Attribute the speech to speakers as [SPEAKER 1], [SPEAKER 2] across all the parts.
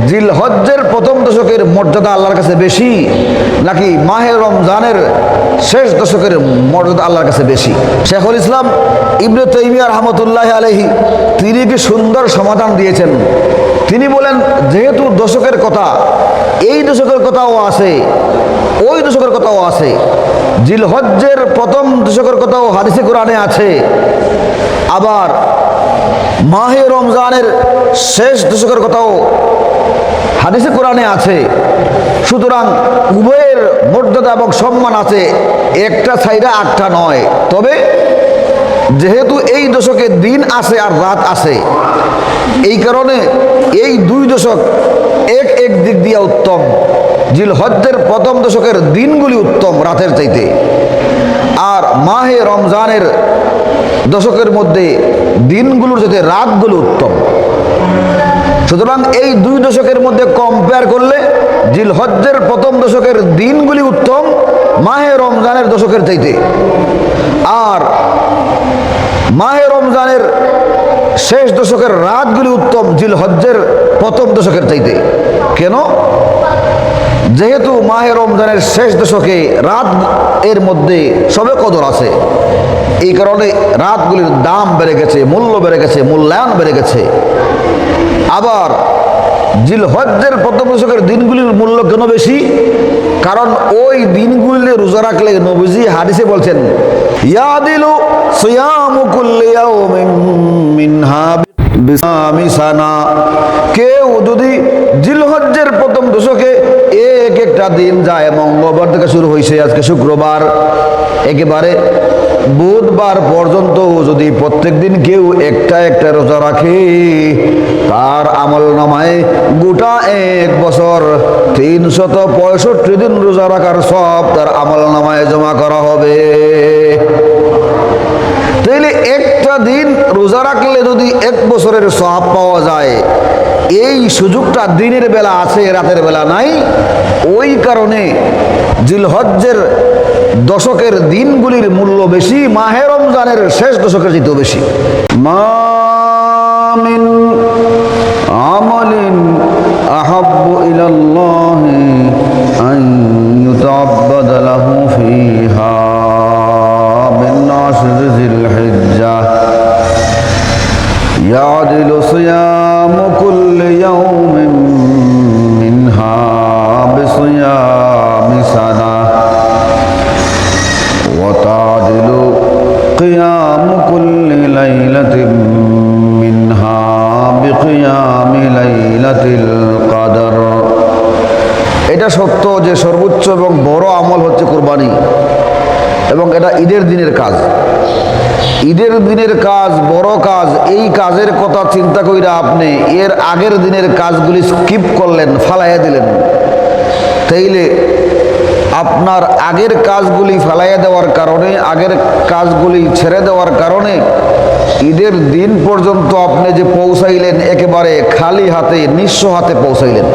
[SPEAKER 1] জিলহজ্জের প্রথম দশকের মর্যাদা আল্লাহর কাছে বেশি নাকি মাহে রমজানের শেষ দশকের মর্যাদা আল্লাহর কাছে বেশি? শেখুল ইসলাম ইবনে তাইমিয়া রাহমাতুল্লাহ আলাইহি তিনি কি সুন্দর সমাধান দিয়েছেন। তিনি বলেন, যেহেতু দশকের কথা, এই দশকের কথাও আছে, ওই দশকের কথাও আছে, জিলহজ্জের প্রথম দশকের কথাও হাদিসে কোরআনে আছে, আবার মাহে রমজানের শেষ দশকের কথাও হাদিসে কোরআনে আছে। সুতরাং উভয়ের মর্যাদা এবং সম্মান আছে, একটা ছাইরা আটটা নয়। তবে যেহেতু এই দশকে দিন আছে আর রাত আছে, এই কারণে এই দুই দশক এক এক দিক দিয়ে উত্তম। জিলহজ্জের প্রথম দশকের দিনগুলি উত্তম রাতের চাইতে, আর মাহে রমজানের দশকের মধ্যে দিনগুলোর চাইতে রাতগুলো উত্তম। সুতরাং এই দুই দশকের মধ্যে কম্পেয়ার করলে জিলহজ্জের প্রথম দশকের দিনগুলি উত্তম মাহে রমজানের দশকের চাইতে, আর মাহে রমজানের শেষ দশকের রাতগুলি উত্তম জিলহজ্জের প্রথম দশকের চাইতে। কেন? যেহেতু মাহে রমজানের শেষ দশকে রাত এর মধ্যে সবে কদর আছে, এই কারণে রাতগুলির দাম বেড়ে গেছে, মূল্য বেড়ে গেছে, মূল্যায়ন বেড়ে গেছে। আবার জিলহজ্জের প্রথম দশকের দিনগুলির মূল্য কেন বেশি? কারণ ওই দিনগুলিতে রোজা রাখলে নবীজি হাদিসে বলছেন, ইয়াদিলু সিয়ামু কুল্লি ইয়াউমিন মিনহা বিসামি সানা। কেউ যদি জিলহজ্জের প্রথম দশকে এক একটা দিন যায়, মঙ্গলবার থেকে শুরু হয়েছে, আজকে শুক্রবার, একেবারে বুধবার পর্যন্ত যদি প্রত্যেক দিন কেউ একটা একটা রোজা রাখে, তার আমল নামায় গোটা এক বছর 365 দিন রোজা রাখার সব তার আমল নামায় জমা করা হবে। তাইলে একটা দিন রোজা রাখলে যদি এক বছরের সওয়াব পাওয়া যায়, এই সুযোগটা দিনের বেলা আছে, রাতের বেলা নাই। ওই কারণে জিলহজ্জের দশকের দিনগুলির মূল্য বেশি মাহে রমজানের শেষ দশকের চেয়েও বেশি। মা মিন আমালিন আহাব্বু ইলাল্লাহি আন ইউতাআব্বাদা লাহু ফীহা মিন আশরি যিলহিজ্জাহ ইয়াদিলু সিয়ামু কুল্লি ইয়াউমিন মিনহা বিসিয়ামি সানা ওয়া তাদিলু কিয়ামু কুল্লি লাইলাতিন মিনহা বিকিয়ামি লাইলাতিল কদর। এটা সত্য যে সর্বোচ্চ এবং বড় আমল হচ্ছে কুরবানি, এবং এটা ঈদের দিনের কাজ। ঈদের দিনের কাজ বড় কাজ। এই কাজের কথা চিন্তা কইরা আপনি এর আগের দিনের কাজগুলি স্কিপ করলেন, ফালাইয়া দিলেন, তাইলে আপনার আগের কাজগুলি ফালাইয়া দেওয়ার কারণে, আগের কাজগুলি ছেড়ে দেওয়ার কারণে ঈদের দিন পর্যন্ত আপনি যে পৌঁছাইলেন একেবারে খালি হাতে, নিঃস্ব হাতে পৌঁছাইলেন।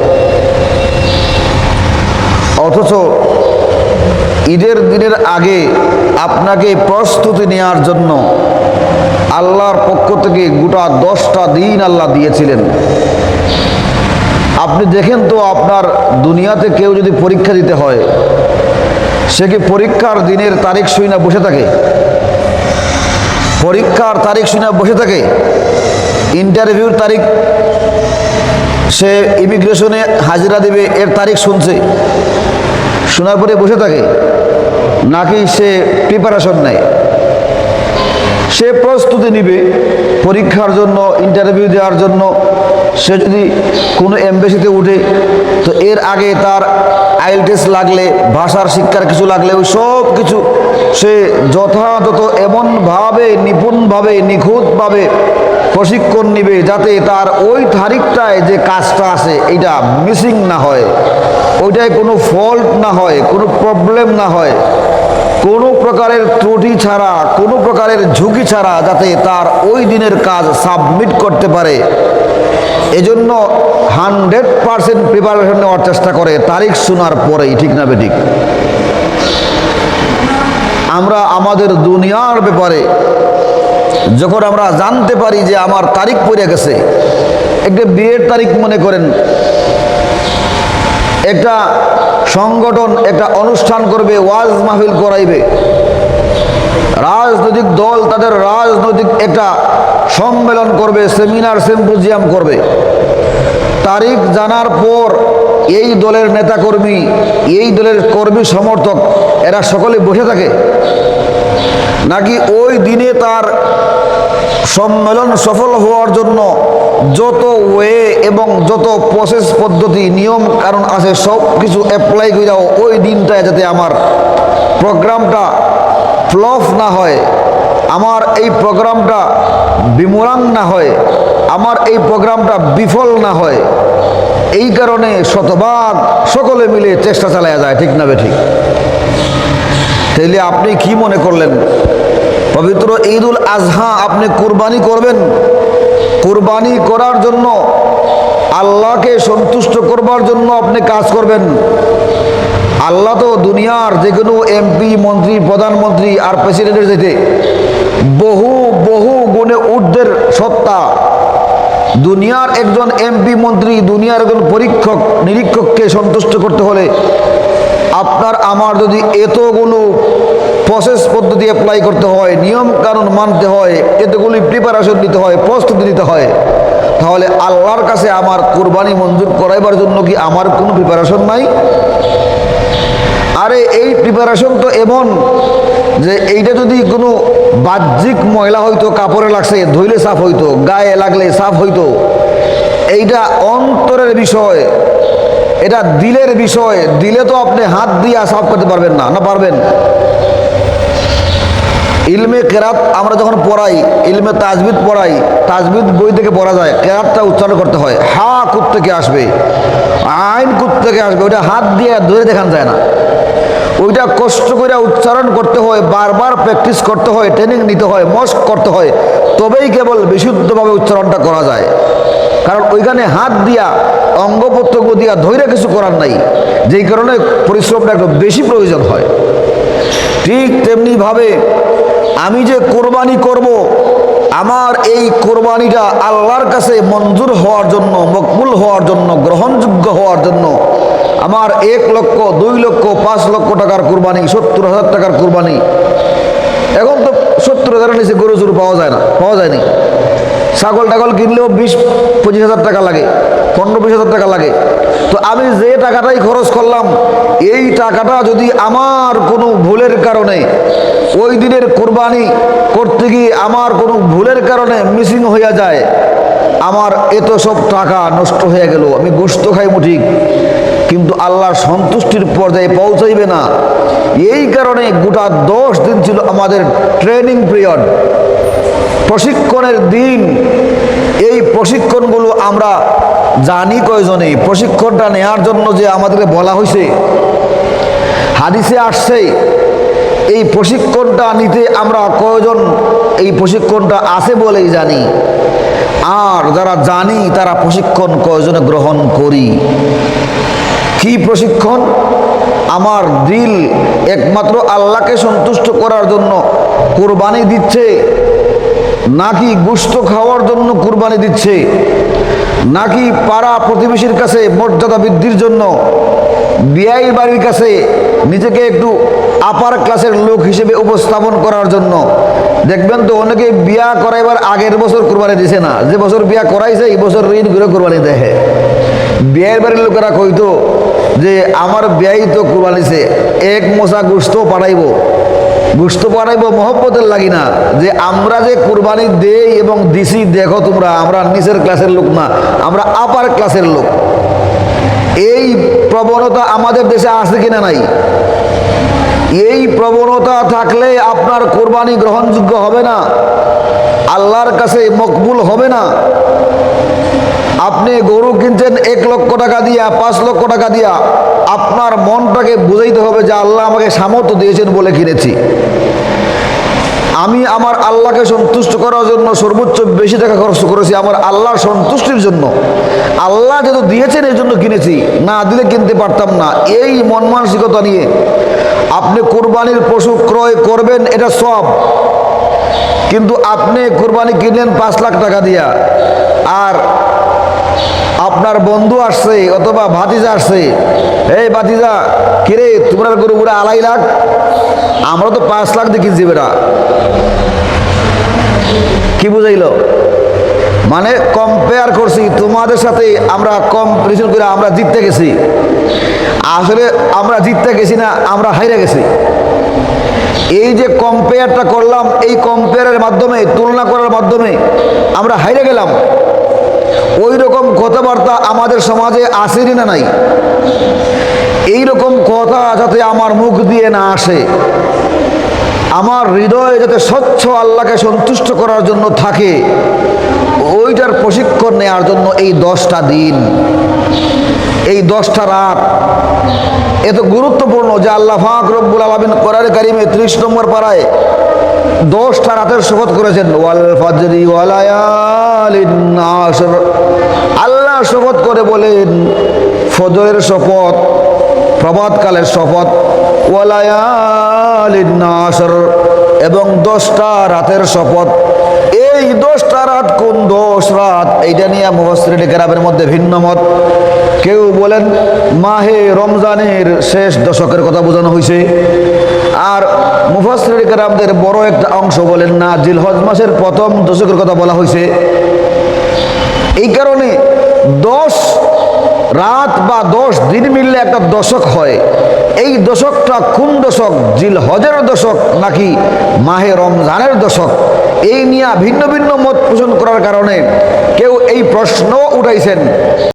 [SPEAKER 1] অথচ ঈদের দিনের আগে আপনাকে প্রস্তুতি নেওয়ার জন্য আল্লাহর পক্ষ থেকে গোটা 10টা দিন আল্লাহ দিয়েছিলেন। আপনি দেখেন তো, আপনার দুনিয়াতে কেউ যদি পরীক্ষা দিতে হয়, সে কি পরীক্ষার দিনের তারিখ শুনে বসে থাকে? পরীক্ষার তারিখ শুনে বসে থাকে? ইন্টারভিউর তারিখ, সে ইমিগ্রেশনে হাজিরা দেবে, এর তারিখ শুনছে, শোনার পরে বসে থাকে? নাকি সে প্রিপারেশন নেয়? সে প্রস্তুতি নিবে পরীক্ষার জন্য, ইন্টারভিউ দেওয়ার জন্য। সে যদি কোনো এমবেসিতে উঠে, তো এর আগে তার আইএলটিএস লাগলে, ভাষার শিক্ষার কিছু লাগলে, ওই সব কিছু সে যথাযথ এমনভাবে, নিপুণভাবে, নিখুঁতভাবে প্রশিক্ষণ নিবে, যাতে তার ওই তারিখটায় যে কাজটা আছে এটা মিসিং না হয়, ওইটায় কোনো ফল্ট না হয়, কোনো প্রবলেম না হয়, কোনো প্রকারের ত্রুটি ছাড়া, কোনো প্রকারের ঝুঁকি ছাড়া, যাতে তার ওই দিনের কাজ সাবমিট করতে পারে। এজন্য 100% প্রিপারেশন নেওয়ার চেষ্টা করে তারিখ শোনার পরেই। ঠিক না বেঠিক? আমরা আমাদের দুনিয়ার ব্যাপারে যখন আমরা জানতে পারি যে আমার তারিখ পড়ে গেছে, একটা বিয়ের তারিখ মনে করেন একটা সংগঠন একটা অনুষ্ঠান করবে, ওয়াজ মাহফিল করাইবে, রাজনৈতিক দল তাদের রাজনৈতিক একটা সম্মেলন করবে, সেমিনার সিম্পোজিয়াম করবে। তারিখ জানার পর এই দলের নেতাকর্মী, এই দলের কর্মী সমর্থক এরা সকলে বসে থাকে, নাকি ওই দিনে তার সম্মেলন সফল হওয়ার জন্য যত ওয়ে এবং যত প্রসেস পদ্ধতি নিয়ম কারণ আছে সব কিছু অ্যাপ্লাই করে ওই দিনটায় যাতে আমার প্রোগ্রামটা ফ্লপ না হয়, আমার এই প্রোগ্রামটা বিমূর্ণ না হয়, আমার এই প্রোগ্রামটা বিফল না হয়, এই কারণে শতভাগ সকলে মিলে চেষ্টা চালায়া যায়, ঠিক না বেঠিক? তাইলে আপনি কি মনে করলেন পবিত্র ঈদুল আজহা আপনি কুরবানি করবেন, কুরবানি করার জন্য আল্লাহকে সন্তুষ্ট করবার জন্য আপনি কাজ করবেন। আল্লাহ তো দুনিয়ার যে কোনো এমপি, মন্ত্রী, প্রধানমন্ত্রী আর প্রেসিডেন্টের যেতে বহু বহু গুণে ঊর্ধ্বের সত্তা। দুনিয়ার একজন এমপি, মন্ত্রী, দুনিয়ার একজন পরীক্ষক নিরীক্ষককে সন্তুষ্ট করতে হলে আপনার আমার যদি এতগুলো প্রসেস পদ্ধতি অ্যাপ্লাই করতে হয়, নিয়ম কানুন মানতে হয়, এতগুলি প্রিপারেশন নিতে হয়, প্রস্তুতি নিতে হয়, তাহলে আল্লাহর কাছে আমার কুরবানি মঞ্জুর করাইবার জন্য কি আমার কোনো প্রিপারেশন নাই? আরে এই প্রিপারেশন তো এমন যে এইটা যদি কোনো বাহ্যিক ময়লা হইতো, কাপড়ে লাগছে ধুইলে সাফ হইতো, গায়ে লাগলে সাফ হইতো, এইটা অন্তরের বিষয়, এটা দিলের বিষয়। দিলে তো আপনি হাত দিয়ে সাফ করতে পারবেন না, না পারবেন? ইলমে কেরাত আমরা যখন পড়াই, ইলমে তাজবিদ পড়াই, তাজবিদ বই থেকে পড়া যায়, কেরাতটা উচ্চারণ করতে হয়। হা কুত থেকে আসবে, আইন কুত থেকে আসবে, ওইটা হাত দিয়ে ধরে দেখান যায় না, ওইটা কষ্ট করে উচ্চারণ করতে হয়, বারবার প্র্যাকটিস করতে হয়, ট্রেনিং নিতে হয়, মস্ক করতে হয়, তবেই কেবল বিশুদ্ধভাবে উচ্চারণটা করা যায়। কারণ ওইখানে হাত দিয়া অঙ্গ প্রত্যঙ্গ দিয়া ধৈর্য কিছু করার নাই, যেই কারণে পরিশ্রমটা একটু বেশি প্রয়োজন হয়। ঠিক তেমনিভাবে আমি যে কোরবানি করব, আমার এই কোরবানিটা আল্লাহর কাছে মঞ্জুর হওয়ার জন্য, মকবুল হওয়ার জন্য, গ্রহণযোগ্য হওয়ার জন্য আমার 1 লক্ষ, 2 লক্ষ, 5 লক্ষ টাকার কোরবানি, 70,000 টাকার কোরবানি। এখন তো 70,000 নিচে গরু চুরু পাওয়া যায় না, পাওয়া যায়নি। ছাগল টাগল কিনলেও 20-25 হাজার টাকা লাগে, 15-20 হাজার টাকা লাগে। তো আমি যে টাকাটাই খরচ করলাম, এই টাকাটা যদি আমার কোনো ভুলের কারণে ওই দিনের কোরবানি করতে গিয়ে আমার কোনো ভুলের কারণে মিসিং হইয়া যায়, আমার এত সব টাকা নষ্ট হয়ে গেল। আমি গোশত খাইমু ঠিক, কিন্তু আল্লাহর সন্তুষ্টির পর্যায়ে পৌঁছাইবে না। এই কারণে গোটা 10 দিন ছিল আমাদের ট্রেনিং পিরিয়ড, প্রশিক্ষণের দিন। এই প্রশিক্ষণগুলো আমরা জানি কয়জনে? প্রশিক্ষণটা নেওয়ার জন্য যে আমাদেরকে বলা হয়েছে, হাদিসে আসছে, এই প্রশিক্ষণটা নিতে আমরা কয়জন এই প্রশিক্ষণটা আছে বলেই জানি, আর যারা জানি তারা প্রশিক্ষণ কয়জনে গ্রহণ করি? কি প্রশিক্ষণ? আমার দিল একমাত্র আল্লাহকে সন্তুষ্ট করার জন্য কুরবানি দিচ্ছে, নাকি গোশত খাওয়ার জন্য কুরবানি দিচ্ছে, নাকি পাড়া প্রতিবেশীর কাছে মর্যাদা বৃদ্ধির জন্য, বিয়াই বাড়ির কাছে নিজেকে একটু আপার ক্লাসের লোক হিসেবে উপস্থাপন করার জন্য। দেখবেন তো অনেকে বিয়া করাইবার আগের বছর কুরবানি দিছে না, যে বছর বিয়া করাইছে এই বছর ঋণ করে কুরবানি দেখে। বিয়ের বাড়ির লোকেরা কইতো যে আমার বিয়াই তো কুরবানিছে, 1 মোসা গোশত পাঠাইবো, গোশত পাঠাইবো মহব্বতের লাগি না, যে আমরা যে কুরবানি দেই এবং দিছি দেখো তোমরা, আমরা নিচের ক্লাসের লোক না, আমরা আপার ক্লাসের লোক। এই প্রবণতা আমাদের দেশে আছে কিনা নাই? এই প্রবণতা থাকলে আপনার কোরবানি গ্রহণযোগ্য হবে না, আল্লাহর কাছে মকবুল হবে না। আপনি গরু কিনছেন 1 লক্ষ টাকা দিয়া, 5 লক্ষ টাকা দিয়া, আপনার মনটাকে বুঝাইতে হবে যে আল্লাহ আমাকে সামর্থ্য দিয়েছেন বলে কিনেছি। আমি আমার আল্লাহকে সন্তুষ্ট করার জন্য সর্বোচ্চ বেশি টাকা খরচ করেছি আমার আল্লাহর সন্তুষ্টির জন্য। আল্লাহ যেহেতু দিয়েছেন এই জন্য কিনেছি, না দিলে কিনতে পারতাম না। এই মন মানসিকতা নিয়ে আপনি কোরবানির পশু ক্রয় করবেন, এটা সব। কিন্তু আপনি কোরবানি কিনলেন 5 লাখ টাকা দিয়া, আর আপনার বন্ধু আসছে অথবা ভাতিজা আসছে, এই ভাতিজা কিরে তোমরা গরু পুরা 2.5 লাখ, আমরা তো 5 লাখ দিয়ে কিনছি বেটা। কি বুঝাইল? মানে কম্পেয়ার করছি তোমাদের সাথে, আমরা কম্পারিজন করে আমরা জিততে গেছি। আসলে আমরা জিততে গেছি না, আমরা হাইরে গেছি। এই যে কম্পেয়ারটা করলাম, এই কম্পেয়ারের মাধ্যমে, তুলনা করার মাধ্যমে আমরা হাইরে গেলাম। ওই রকম কথাবার্তা আমাদের সমাজে আসেনি না নাই? এই রকম কথা যাতে আমার মুখ দিয়ে না আসে, আমার হৃদয়ে যাতে স্বচ্ছ আল্লাহকে সন্তুষ্ট করার জন্য থাকে, ওইটার প্রশিক্ষণ নেওয়ার জন্য এই 10টা দিন, এই 10টা রাত এত গুরুত্বপূর্ণ যে আল্লাহ পাক রব্বুল আলামিন কোরআনে কারিমে 30 নম্বর পারায় 10টা রাতের শপথ করেছেন। ওয়াল ফাজরি ওয়া লায়ালিন আশর, আল্লাহ শপথ করে বলেন ফজরের শপথ, প্রভাতকালের শপথ, ওয়া লায়ালিন আশর, এবং 10টা রাতের শপথ। এই 10টা রাত কোন 10 রাত, এইটা নিয়ে মুফাসসিরিনে কেরামের মধ্যে ভিন্ন মত। কেউ বলেন মাহে রমজানের শেষ দশকের কথা বোঝানো হয়েছে, আর মুফাসসিরিনে কেরামদের বড় একটা অংশ বলেন না, জিলহজ মাসের প্রথম দশকের কথা বলা হয়েছে। এই কারণে 10 রাত বা 10 দিন মিললে একটা দশক হয়। এই দশকটা কোন দশক, জিলহজের দশক নাকি মাহে রমজানের দশক, এই নিয়ে ভিন্ন ভিন্ন মত পোষণ করার কারণে কেউ এই প্রশ্ন উঠাইছেন।